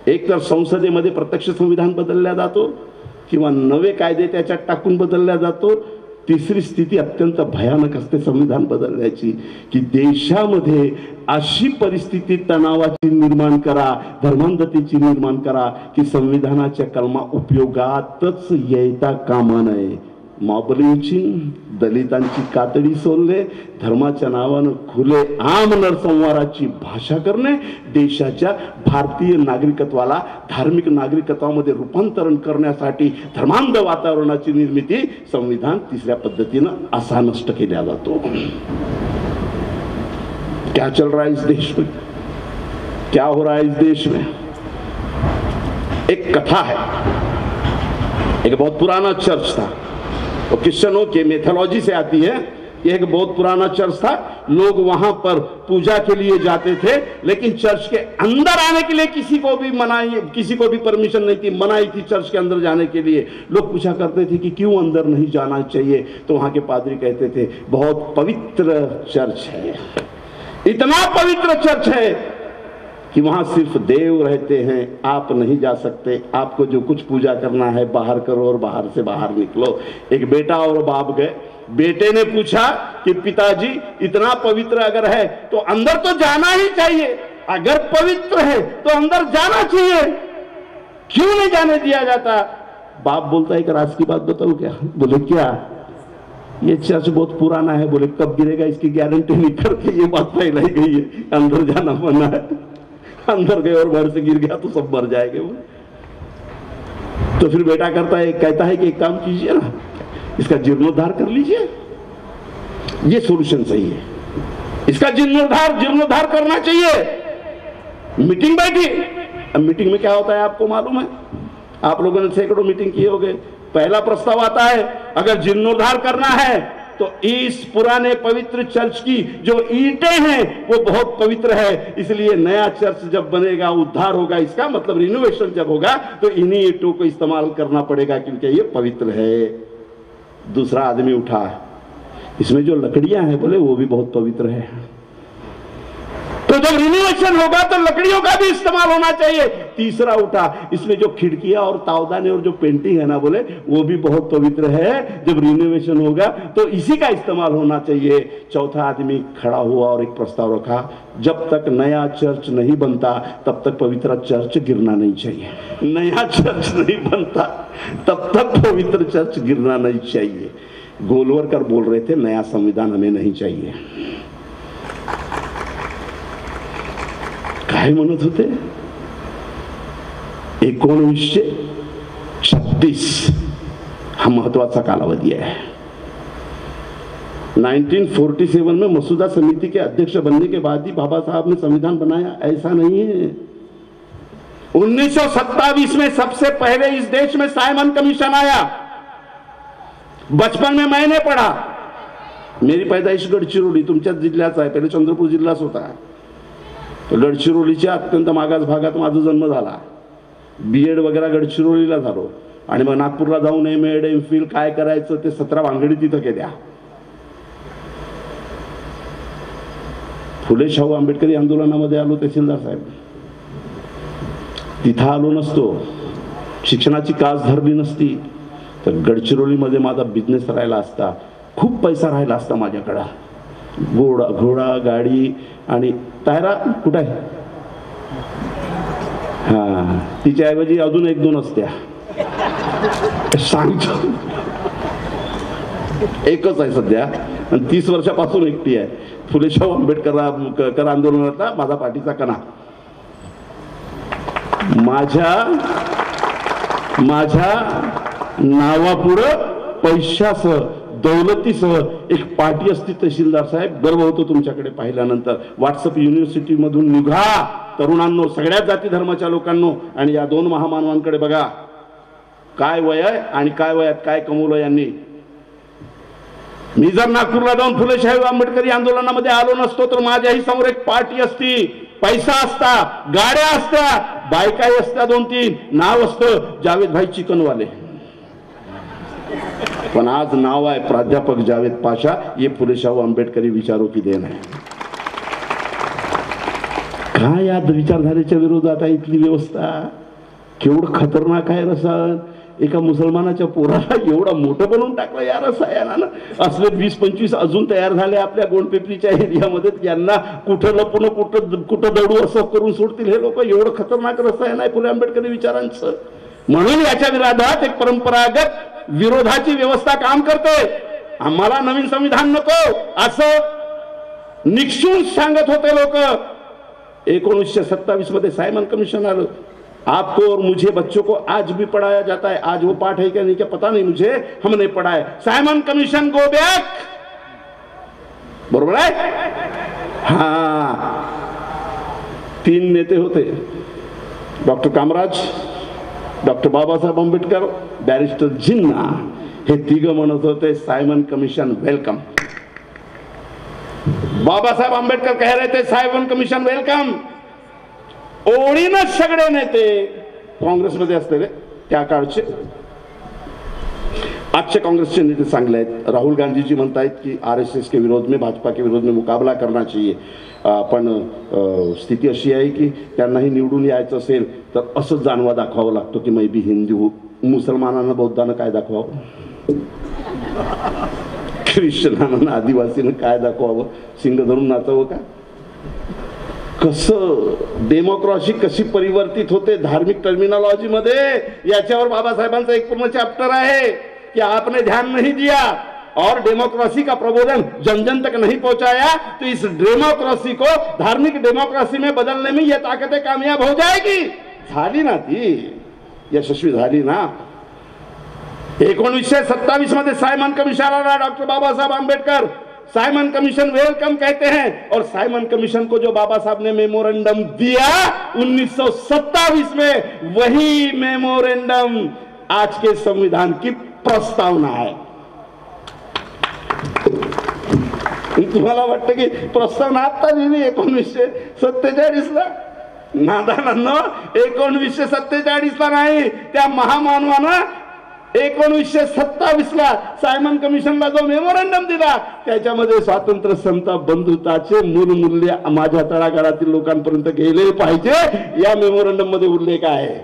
एक तर संसदेमध्ये प्रत्यक्ष संविधान बदलल्या जातो किंवा नवे कायदे त्याच्यात टाकून बदलल्या जातो. तिसरी स्थिती अत्यंत भयानक असते संविधान बदलण्याची, की देशामध्ये अशी परिस्थिती तणावाची निर्माण करा, धर्मांधतेची निर्माण करा की संविधानाच्या कलमा उपयोगातच येता कामा नये. मॉब लिंचिंग, दलितांची कातडी सोलणे, धर्माच्या नावानं खुले आम नरसंवाराची भाषा करणे, देशाच्या भारतीय नागरिकत्वाला धार्मिक नागरिकत्वामध्ये रूपांतरण करण्यासाठी धर्मांध वातावरणाची निर्मिती संविधान तिसऱ्या पद्धतीनं असा नष्ट केला जातो. क्या चल रहा है इस देश में, क्या हो रहा है इस देश में? एक कथा है, एक बहुत पुराना चर्च था, वो क्रिश्चियनों के मेथोलॉजी से आती है. ये एक बहुत पुराना चर्च था, लोग वहां पर पूजा के लिए जाते थे, लेकिन चर्च के अंदर आने के लिए किसी को भी परमिशन नहीं थी, मनाही थी चर्च के अंदर जाने के लिए. लोग पूछा करते थे कि क्यों अंदर नहीं जाना चाहिए, तो वहां के पादरी कहते थे बहुत पवित्र चर्च है, इतना पवित्र चर्च है कि वहां सिर्फ देव रहते हैं, आप नहीं जा सकते, आपको जो कुछ पूजा करना है बाहर करो और बाहर से बाहर निकलो. एक बेटा और बाप गए, बेटे ने पूछा कि पिताजी इतना पवित्र अगर है तो अंदर तो जाना ही चाहिए, अगर पवित्र है तो अंदर जाना चाहिए, क्यों नहीं जाने दिया जाता? बाप बोलता है एक राज की बात बताऊं क्या? बोले क्या? ये चर्च बहुत पुराना है. बोले कब गिरेगा इसकी गारंटी नहीं करके ये बात फैलाई गई है, अंदर जाना मना है. अंदर गए और बाहर से गिर गया तो सब मर जाएंगे वो. तो फिर बेटा कहता है कि एक काम कीजिए ना, इसका जीर्णोद्धार कर लीजिए, ये सॉल्यूशन सही है, इसका जीर्णोद्धार करना चाहिए. मीटिंग बैठी. अब मीटिंग में क्या होता है आपको मालूम है, आप लोगों ने सैकड़ों मीटिंग किए होंगे. पहला प्रस्ताव आता है अगर जीर्णोद्धार करना है तो इस पुराने पवित्र चर्च की जो ईंटें हैं वो बहुत पवित्र है, इसलिए नया चर्च जब बनेगा उद्धार होगा, इसका मतलब रिनोवेशन जब होगा तो इन्हीं ईंटों को इस्तेमाल करना पड़ेगा क्योंकि ये पवित्र है. दूसरा आदमी उठा, इसमें जो लकड़ियां हैं बोले वो भी बहुत पवित्र है, तो जब रिनोवेशन होगा तो लकड़ियों का भी इस्तेमाल होना चाहिए. तीसरा उठा, इसमें जो खिड़कियां और तावदाने और जो पेंटिंग है ना बोले वो भी बहुत पवित्र है, जब रिनोवेशन होगा तो इसी का इस्तेमाल होना चाहिए. चौथा आदमी खड़ा हुआ और एक प्रस्ताव रखा, जब तक नया चर्च नहीं बनता तब तक पवित्र चर्च गिरना नहीं चाहिए. नया चर्च नहीं बनता तब तक पवित्र चर्च गिरना नहीं चाहिए. गोलवरकर बोल रहे थे नया संविधान हमें नहीं चाहिए. काय म्हणत होते? 1936 हा महत्वाचा कालावधी है. 1947 में मसूदा समिति के अध्यक्ष बनने के बाद ही बाबा साहब ने संविधान बनाया, ऐसा नहीं है. 1927 में सबसे पहले इस देश में साइमन कमीशन आया. बचपन में मैंने पढ़ा, मेरी पैदाइश गडचिरोली, तुमच्याच जिल्ह्याचा आहे, पहिले चंद्रपूर जिल्हाच होता. गडचिरोलीच्या अत्यंत मागास भागात माझा जन्म झाला. बीएड वगैरे गडचिरोलीला झालो आणि मग नागपूरला जाऊन एमएड एमफिल काय करायचं ते 17 भानगडी तिथं केल्या. फुले शाहू आंबेडकरी आंदोलनामध्ये आलो तहसीलदार साहेब, तिथं आलो नसतो, शिक्षणाची कास धरली नसती तर गडचिरोलीमध्ये माझा बिझनेस राहिला असता, खूप पैसा राहिला असता माझ्याकडे. घोडा गाडी आणि तायरा कुठे आहे? हा, तिच्याऐवजी अजून 1-2 असत्या, सांगतो एकच आहे सध्या आणि 30 वर्षापासून एकटी आहे. फुले शाहू आंबेडकर आंदोलनातला माझा पाठीचा कणा. माझ्या नावापुढं पैशासह दौलतीसह एक पार्टी असती तहसीलदार साहेब, गर्व होतो तुमच्याकडे पाहिल्यानंतर. व्हॉट्सअप युनिव्हर्सिटी मधून निघा तरुणांनो, सगळ्या जाती धर्माच्या लोकांनो, आणि या 2 महामानवांकडे बघा, काय वय आहे आणि काय वयात काय कमवलं यांनी. मी जर नागपूरला जाऊन फुले शाहू आंबेडकरी आंदोलनामध्ये आलो नसतो तर माझ्याही समोर एक पार्टी असती, पैसा असता, गाड्या असत्या, बायकाही असत्या 2-3, नाव असतं जावेद भाई चिकनवाले. पण आज नाव आहे प्राध्यापक जावेद पाशा. ये फुले शाहू आंबेडकरी विचारों की देन है. काय या विचारधारेच्या विरोधात आहे इथली व्यवस्था? केवढं खतरनाक आहे रसायन. एका मुसलमानाच्या पोराला एवढं मोठं बनवून टाकलं या रसायनानं. असले 20-25 अजून तयार झाले आपल्या गोंडपेपरीच्या एरियामध्ये. यांना कुठं लपून कुठं दडू असं करून सोडतील हे लोक. एवढं खतरनाक रसायन आहे फुले आंबेडकरी विचारांचं. म्हणून याच्या विरोधात एक परंपरागत विरोधाची व्यवस्था काम करते. आम्हाला नवीन संविधान नको असं निक्षून सांगत होते लोक. 1927 मध्ये सायमन कमिशन आलं. आपको और मुझे बच्चों को आज भी पढ़ाया जाता है. आज वो पाठ है क्या नहीं क्या पता नहीं मुझे, हमने पढ़ा है. Simon Commission go back. बरोबर आहे. हा 3 नेते होते, doctor Kamaraj, doctor Babasaheb Ambedkar, barrister Jinnah. हे 3 म्हणत होते Simon Commission welcome. Babasaheb Ambedkar कह रहे थे सायमन कमिशन वेलकम. ओळीनं सगळे नेते काँग्रेसमध्ये असलेले त्या काळचे, आजचे काँग्रेसचे नेते चांगले आहेत. राहुल गांधी जी म्हणतायत कि आरएसएस के विरोध में, भाजपा के विरोध में मुकाबला करना चाहिए. पण स्थिती अशी आहे की त्यांनाही निवडून यायचं असेल तर असं जाणवा दाखवावं लागतो की मैं भी हिंदू. मुसलमानांना बौद्धांना काय दाखवावं, ख्रिश्चनांना आदिवासीनं काय दाखवावं, सिंग धरून नाचावं का? कसं डेमोक्रॅसी कशी परिवर्तित होते धार्मिक टर्मिनॉलॉजी मध्ये, याच्यावर बाबासाहेबांचा एक पूर्ण चॅप्टर आहे कि आपने ध्यान नहीं दिया और डेमोक्रेसी का प्रबोधन जन जन तक नहीं पहुंचाया तो इस डेमोक्रेसी को धार्मिक डेमोक्रेसी में बदलने में ये ताकतें कामयाब हो जाएगी. झाली ना ती, यशस्वी झाली ना. 1927 मध्ये सायमन कमिशन आला. Doctor Babasaheb Ambedkar Simon commission welcome कहते हैं. और साइमन कमीशन को जो बाबा साहब ने मेमोरेंडम दिया 1927 में, वही मेमोरेंडम आज के संविधान की प्रस्तावना है. तुम्हाला वाटतं की प्रस्तावना आता दिली 1947 ला? नादानांनो, 1947 ला नाही, त्या महामानवानं 1927 ला सायमन कमिशनला जो मेमोरेंडम दिला त्याच्यामध्ये स्वातंत्र्य, समता, बंधुताचे मूलमूल्य माझ्या तळागाळातील लोकांपर्यंत गेले पाहिजे या मेमोरेंडम मध्ये उल्लेख आहे.